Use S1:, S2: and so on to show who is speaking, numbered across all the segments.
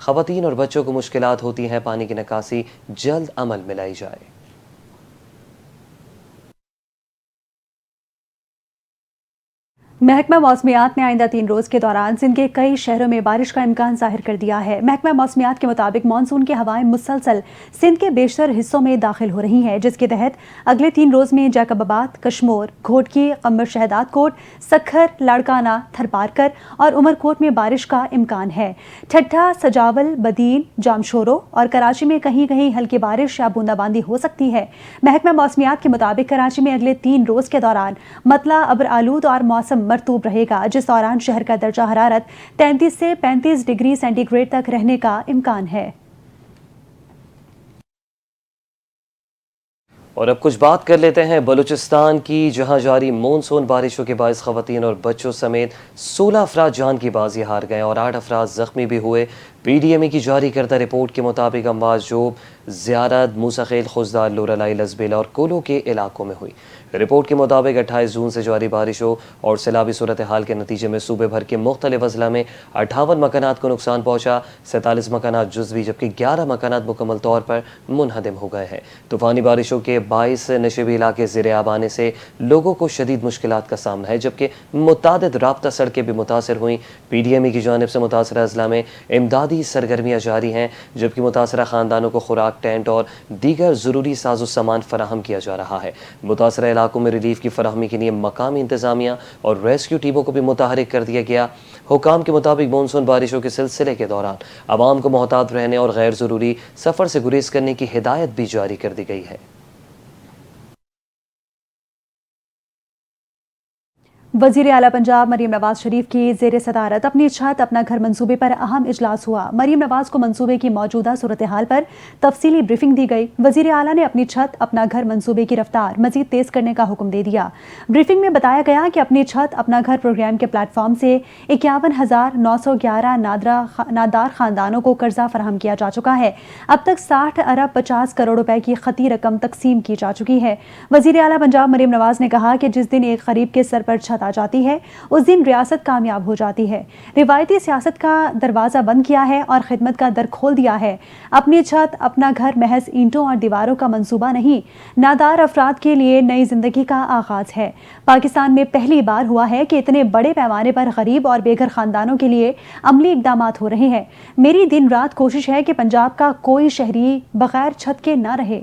S1: خواتین اور بچوں کو مشکلات ہوتی ہیں، پانی کی نکاسی جلد عمل میں لائی جائے۔
S2: محکمہ موسمیات نے آئندہ 3 روز کے دوران سندھ کے کئی شہروں میں بارش کا امکان ظاہر کر دیا ہے۔ محکمہ موسمیات کے مطابق مانسون کی ہوائیں مسلسل سندھ کے بیشتر حصوں میں داخل ہو رہی ہیں، جس کے تحت اگلے 3 روز میں جیکب آباد، کشمور، گھوٹکی، قمبر شہداد کوٹ، سکھر، لاڑکانہ، تھرپارکر اور عمر کوٹ میں بارش کا امکان ہے۔ ٹھٹھہ، سجاول، بدین، جامشورو اور کراچی میں کہیں کہیں ہلکی بارش یا بوندا باندی ہو سکتی ہے۔ محکمہ موسمیات کے مطابق کراچی میں اگلے 3 روز کے دوران مطلع ابر آلود اور موسم مرطوب رہے گا، جس دوران شہر کا درجہ حرارت 33 سے 35 ڈگری سینٹی گریڈ تک رہنے کا امکان ہے۔
S1: اور اب کچھ بات کر لیتے ہیں بلوچستان کی، جہاں جاری مونسون بارشوں کے باعث خواتین اور بچوں سمیت 16 افراد جان کی بازی ہار گئے اور 8 افراد زخمی بھی ہوئے۔ پی ڈی ایم ای کی جاری کردہ رپورٹ کے مطابق امواج جوب، زیارت، موسیخیل، خزدار، لورالائی، لزبیلا اور کولو کے علاقوں میں ہوئی۔ رپورٹ کے مطابق 28 جون سے جاری بارشوں اور سیلابی صورتحال کے نتیجے میں صوبے بھر کے مختلف اضلاع میں 58 مکانات کو نقصان پہنچا، 47 مکانات جزوی جبکہ 11 مکانات مکمل طور پر منہدم ہو گئے ہیں۔ طوفانی بارشوں کے باعث نشیبی علاقے زیر آب آنے سے لوگوں کو شدید مشکلات کا سامنا ہے، جبکہ متعدد رابطہ سڑکیں بھی متاثر ہوئیں۔ پی ڈی ایم ای کی جانب سے متاثرہ اضلاع میں امدادی سرگرمیاں جاری ہیں، جبکہ متاثرہ خاندانوں کو خوراک، ٹینٹ اور دیگر ضروری ساز و سامان فراہم کیا جا رہا ہے۔ متاثرہ علاقوں میں ریلیف کی فراہمی کے لیے مقامی انتظامیہ اور ریسکیو ٹیموں کو بھی متحرک کر دیا گیا۔ حکام کے مطابق مونسون بارشوں کے سلسلے کے دوران عوام کو محتاط رہنے اور غیر ضروری سفر سے گریز کرنے کی ہدایت بھی جاری کر دی گئی ہے۔
S2: وزیر اعلیٰ پنجاب مریم نواز شریف کی زیر صدارت اپنی چھت اپنا گھر منصوبے پر اہم اجلاس ہوا۔ مریم نواز کو منصوبے کی موجودہ صورتحال پر تفصیلی بریفنگ دی گئی۔ وزیر اعلیٰ نے اپنی چھت اپنا گھر منصوبے کی رفتار مزید تیز کرنے کا حکم دے دیا۔ بریفنگ میں بتایا گیا کہ اپنی چھت اپنا گھر پروگرام کے پلیٹ فارم سے 51,911 نادار خاندانوں کو قرضہ فراہم کیا جا چکا ہے۔ اب تک 60 ارب 50 کروڑ روپے کی خطی رقم تقسیم کی جا چکی ہے۔ وزیر اعلیٰ پنجاب مریم نواز نے کہا کہ جس دن ایک غریب کے سر پر چھت آ جاتی ہے اس دن ریاست کامیاب ہو جاتی ہے۔ روایتی سیاست کا دروازہ بند کیا ہے اور خدمت کا در کھول دیا ہے۔ اپنی چھت اپنا گھر محض اینٹوں اور دیواروں کا منصوبہ نہیں، نادار افراد کے لیے نئی زندگی کا آغاز ہے۔ پاکستان میں پہلی بار ہوا ہے کہ اتنے بڑے پیمانے پر غریب اور بے گھر خاندانوں کے لیے عملی اقدامات ہو رہے ہیں۔ میری دن رات کوشش ہے کہ پنجاب کا کوئی شہری بغیر چھت کے نہ رہے۔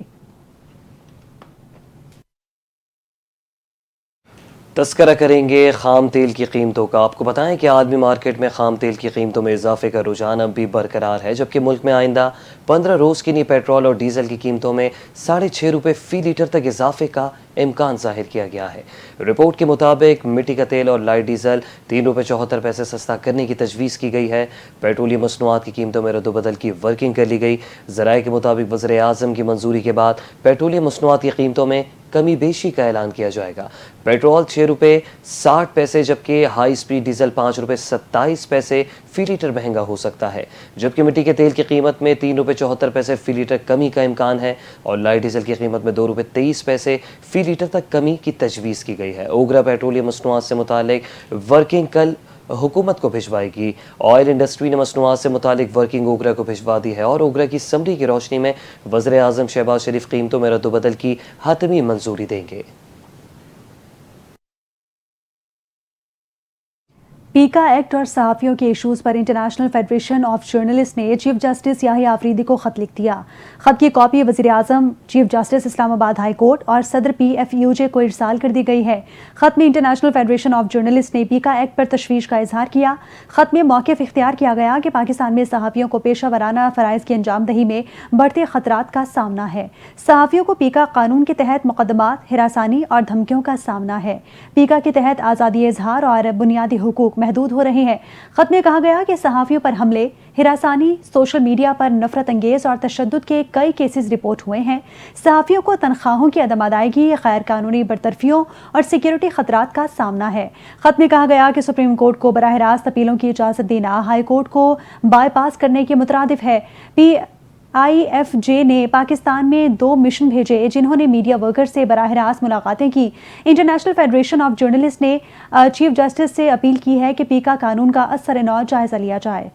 S1: تذکرہ کریں گے خام تیل کی قیمتوں کا۔ آپ کو بتائیں کہ عالمی مارکیٹ میں خام تیل کی قیمتوں میں اضافے کا رجحان اب بھی برقرار ہے، جبکہ ملک میں آئندہ 15 روز کے لیے پیٹرول اور ڈیزل کی قیمتوں میں 6.5 روپے فی لیٹر تک اضافے کا امکان ظاہر کیا گیا ہے۔ رپورٹ کے مطابق مٹی کا تیل اور لائٹ ڈیزل 3 روپے 74 پیسے سستا کرنے کی تجویز کی گئی ہے۔ پیٹرولیم مصنوعات کی قیمتوں میں رد و بدل کی ورکنگ کر لی گئی۔ ذرائع کے مطابق وزیر اعظم کی منظوری کے بعد پیٹرولیم مصنوعات کی قیمتوں میں کمی بیشی کا اعلان کیا جائے گا۔ پیٹرول 6 روپے 60 پیسے جبکہ ہائی سپیڈ ڈیزل 5 روپے 27 پیسے فی لیٹر مہنگا ہو سکتا ہے، جبکہ مٹی کے تیل کی قیمت میں 3 روپے 74 پیسے فی لیٹر کمی کا امکان ہے اور لائٹ ڈیزل کی قیمت میں 2 روپے 23 پیسے فی لیٹر تک کمی کی تجویز کی گئی ہے۔ اوگرا پیٹرولیم مصنوعات سے متعلق ورکنگ کل حکومت کو بھجوائے گی۔ آئل انڈسٹری نے مصنوعات سے متعلق ورکنگ اوگرا کو بھجوا دی ہے اور اوگرا کی سمری کی روشنی میں وزیر اعظم شہباز شریف قیمتوں میں رد و بدل کی حتمی منظوری دیں گے۔
S2: پیکا ایکٹ اور صحافیوں کے issues per international federation of journalist نے چیف جسٹس یحییٰ آفریدی کو خط لکھ دیا۔ خط کی کاپی وزیر اعظم، چیف جسٹس اسلام آباد ہائی کورٹ اور صدر پی ایف یو جے کو ارسال کر دی گئی ہے۔ خط میں انٹرنیشنل فیڈریشن آف جرنلسٹ نے پیکا ایکٹ پر تشویش کا اظہار کیا۔ خط میں موقف اختیار کیا گیا کہ پاکستان میں صحافیوں کو پیشہ ورانہ فرائض کی انجام دہی میں بڑھتے خطرات کا سامنا ہے۔ صحافیوں کو پیکا قانون کے تحت مقدمات، ہراسانی اور دھمکیوں کا سامنا ہے۔ پیکا کے تحت آزادی اظہار اور بنیادی حقوق محدود ہو رہے ہیں۔ خط میں کہا گیا کہ صحافیوں پر حملے، ہراسانی، سوشل میڈیا پر نفرت انگیز اور تشدد کے کئی کیسز رپورٹ ہوئے ہیں۔ صحافیوں کو تنخواہوں کی عدم ادائیگی، غیر قانونی برطرفیوں اور سیکیورٹی خطرات کا سامنا ہے۔ خط میں کہا گیا کہ سپریم کورٹ کو براہ راست اپیلوں کی اجازت دینا ہائی کورٹ کو بائی پاس کرنے کے مترادف ہے۔ PIFJ نے پاکستان میں 2 مشن بھیجے جنہوں نے میڈیا ورکر سے براہ راست ملاقاتیں کی۔ انٹرنیشنل فیڈریشن آف جرنلسٹ نے چیف جسٹس سے اپیل کی ہے کہ پیکا قانون کا اثر نو جائزہ لیا جائے۔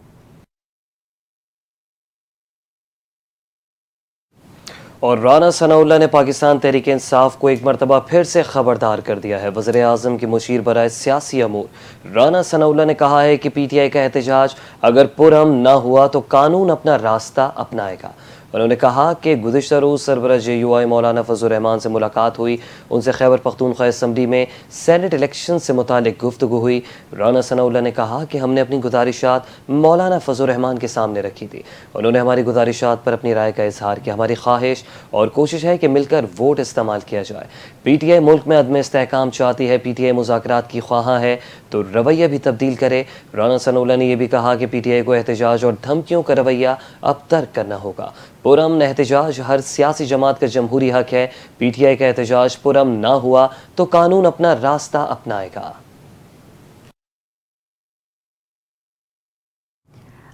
S1: اور رانا ثناءاللہ نے پاکستان تحریک انصاف کو ایک مرتبہ پھر سے خبردار کر دیا ہے۔ وزیر اعظم کی مشیر برائے سیاسی امور رانا ثناءاللہ نے کہا ہے کہ پی ٹی آئی کا احتجاج اگر پرامن نہ ہوا تو قانون اپنا راستہ اپنائے گا۔ انہوں نے کہا کہ گزشتہ روز سربراہ جے یو آئی مولانا فضل الرحمان سے ملاقات ہوئی، ان سے خیبر پختونخوا اسمبلی میں سینٹ الیکشن سے متعلق گفتگو ہوئی۔ رانا ثناءاللہ نے کہا کہ ہم نے اپنی گزارشات مولانا فضل الرحمان کے سامنے رکھی تھی، انہوں نے ہماری گزارشات پر اپنی رائے کا اظہار کیا۔ ہماری خواہش اور کوشش ہے کہ مل کر ووٹ استعمال کیا جائے۔ پی ٹی آئی ملک میں عدم استحکام چاہتی ہے، پی ٹی آئی مذاکرات کی خواہاں ہے تو رویہ بھی تبدیل کرے۔ رانا ثناءاللہ نے یہ بھی کہا کہ پی ٹی آئی کو احتجاج اور دھمکیوں کا رویہ اب ترک کرنا ہوگا۔ پرامن احتجاج ہر سیاسی جماعت کا جمہوری حق ہے، پی ٹی آئی کا احتجاج پرامن نہ ہوا تو قانون اپنا راستہ اپنائے گا۔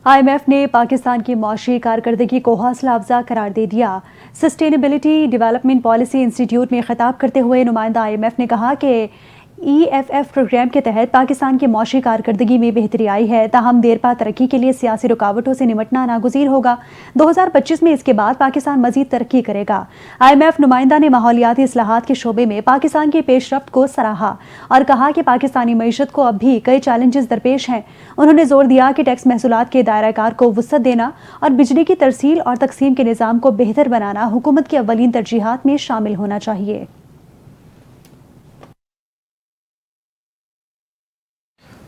S2: آئی ایم ایف نے پاکستان کی معاشی کارکردگی کو حوصلہ افزا قرار دے دیا۔ سسٹینیبلٹی ڈیولپمنٹ پالیسی انسٹی ٹیوٹ میں خطاب کرتے ہوئے نمائندہ آئی ایم ایف نے کہا کہ ای ایف ایف پروگرام کے تحت پاکستان کی معاشی کارکردگی میں بہتری آئی ہے، تاہم دیرپا ترقی کے لیے سیاسی رکاوٹوں سے نمٹنا ناگزیر ہوگا۔ 2025 میں اس کے بعد پاکستان مزید ترقی کرے گا۔ آئی ایم ایف نمائندہ نے ماحولیاتی اصلاحات کے شعبے میں پاکستان کی پیش رفت کو سراہا اور کہا کہ پاکستانی معیشت کو اب بھی کئی چیلنجز درپیش ہیں۔ انہوں نے زور دیا کہ ٹیکس محصولات کے دائرہ کار کو وسعت دینا اور بجلی کی ترسیل اور تقسیم کے نظام کو بہتر بنانا حکومت کی اولین ترجیحات میں شامل ہونا چاہیے۔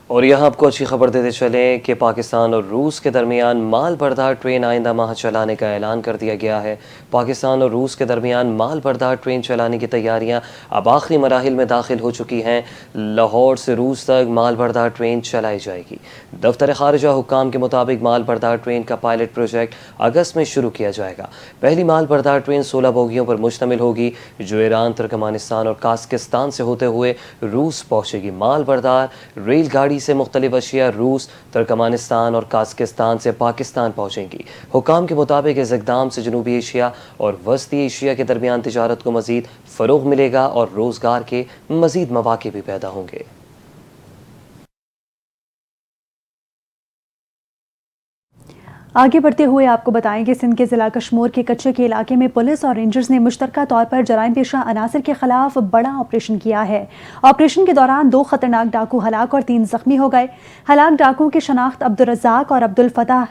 S1: اور یہاں آپ کو اچھی خبر دیتے چلیں کہ پاکستان اور روس کے درمیان مال بردار ٹرین آئندہ ماہ چلانے کا اعلان کر دیا گیا ہے۔ پاکستان اور روس کے درمیان مال بردار ٹرین چلانے کی تیاریاں اب آخری مراحل میں داخل ہو چکی ہیں۔ لاہور سے روس تک مال بردار ٹرین چلائی جائے گی۔ دفتر خارجہ حکام کے مطابق مال بردار ٹرین کا پائلٹ پروجیکٹ اگست میں شروع کیا جائے گا۔ پہلی مال بردار ٹرین 16 بوگیوں پر مشتمل ہوگی جو ایران، ترکمانستان اور قازقستان سے ہوتے ہوئے روس پہنچے گی۔ مال بردار ریل گاڑی سے مختلف اشیاء روس، ترکمانستان اور قازقستان سے پاکستان پہنچیں گی۔ حکام کے مطابق اس اقدام سے جنوبی ایشیا اور وسطی ایشیا کے درمیان تجارت کو مزید فروغ ملے گا اور روزگار کے مزید مواقع بھی پیدا ہوں گے۔
S2: آگے بڑھتے ہوئے آپ کو بتائیں کہ سندھ کے ضلع کشمور کے کچے کے علاقے میں پولیس اور رینجرز نے مشترکہ طور پر جرائم پیشہ عناصر کے خلاف بڑا آپریشن کیا ہے۔ آپریشن کے دوران 2 خطرناک ڈاکو ہلاک اور 3 زخمی ہو گئے۔ ہلاک ڈاکوؤں کی شناخت عبدالرزاق اور عبدالفتاح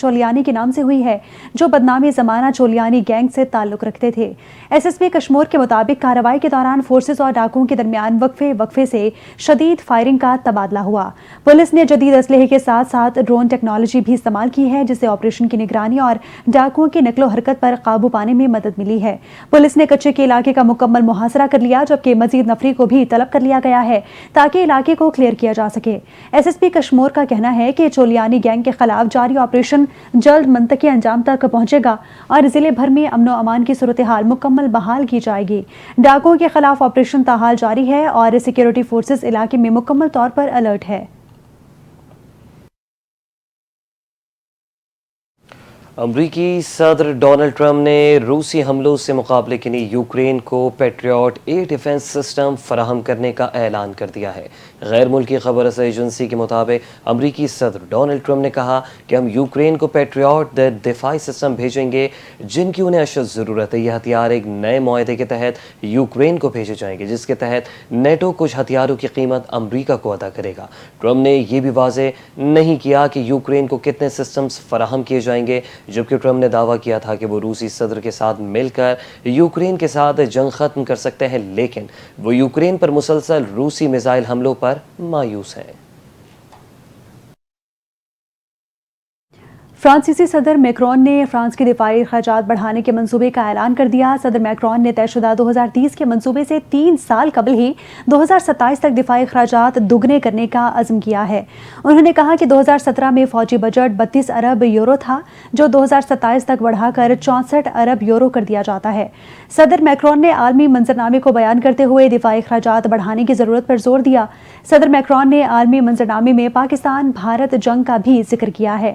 S2: چولیانی کے نام سے ہوئی ہے، جو بدنام زمانہ چولیانی گینگ سے تعلق رکھتے تھے۔ ایس ایس پی کشمور کے مطابق کارروائی کے دوران فورسز اور ڈاکوؤں کے درمیان وقفے سے شدید فائرنگ کا تبادلہ ہوا۔ پولیس نے جدید اسلحے کے ساتھ ساتھ ڈرون ٹیکنالوجی بھی استعمال کی ہے، جس سے آپریشن کی نگرانی اور ڈاکوؤں کی نقل و حرکت پر قابو پانے میں مدد ملی ہے۔ پولیس نے کچے کے علاقے کا مکمل محاصرہ کر لیا، جبکہ مزید نفری کو بھی طلب کر لیا گیا ہے تاکہ علاقے کو کلیئر کیا جا سکے۔ ایس ایس پی کشمور کا کہنا ہے کہ چولیانی گینگ کے خلاف جاری آپریشن جلد منطقی انجام تک پہنچے گا اور ضلع بھر میں امن و امان کی صورتحال مکمل بحال کی جائے گی۔ ڈاکوؤں کے خلاف آپریشن تاحال جاری ہے اور سیکیورٹی فورسز علاقے میں مکمل طور پر الرٹ ہے۔
S1: امریکی صدر ڈونلڈ ٹرمپ نے روسی حملوں سے مقابلے کے لیے یوکرین کو پیٹریوٹ اے ڈیفنس سسٹم فراہم کرنے کا اعلان کر دیا ہے۔ غیر ملکی خبر رساں ایجنسی کے مطابق امریکی صدر ڈونلڈ ٹرمپ نے کہا کہ ہم یوکرین کو پیٹریوٹ دفاعی سسٹم بھیجیں گے جن کی انہیں اشد ضرورت ہے۔ یہ ہتھیار ایک نئے معاہدے کے تحت یوکرین کو بھیجے جائیں گے، جس کے تحت نیٹو کچھ ہتھیاروں کی قیمت امریکہ کو ادا کرے گا۔ ٹرمپ نے یہ بھی واضح نہیں کیا کہ یوکرین کو کتنے سسٹمز فراہم کیے جائیں گے، جبکہ ٹرمپ نے دعویٰ کیا تھا کہ وہ روسی صدر کے ساتھ مل کر یوکرین کے ساتھ جنگ ختم کر سکتے ہیں، لیکن وہ یوکرین پر مسلسل روسی میزائل حملوں پر مایوس ہیں۔
S2: فرانسیسی صدر میکرون نے فرانس کے دفاعی اخراجات بڑھانے کے منصوبے کا اعلان کر دیا۔ صدر میکرون نے طے شدہ 2030 کے منصوبے سے 3 سال قبل ہی 2027 تک دفاعی اخراجات دگنے کرنے کا عزم کیا ہے۔ انہوں نے کہا کہ 2017 میں فوجی بجٹ 32 ارب یورو تھا، جو 2027 تک بڑھا کر 64 ارب یورو کر دیا جاتا ہے۔ صدر میکرون نے عالمی منظرنامے کو بیان کرتے ہوئے دفاعی اخراجات بڑھانے کی ضرورت پر زور دیا۔ صدر میکرون نے عالمی منظرنامے میں پاکستان بھارت جنگ کا بھی ذکر کیا ہے۔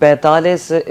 S1: 45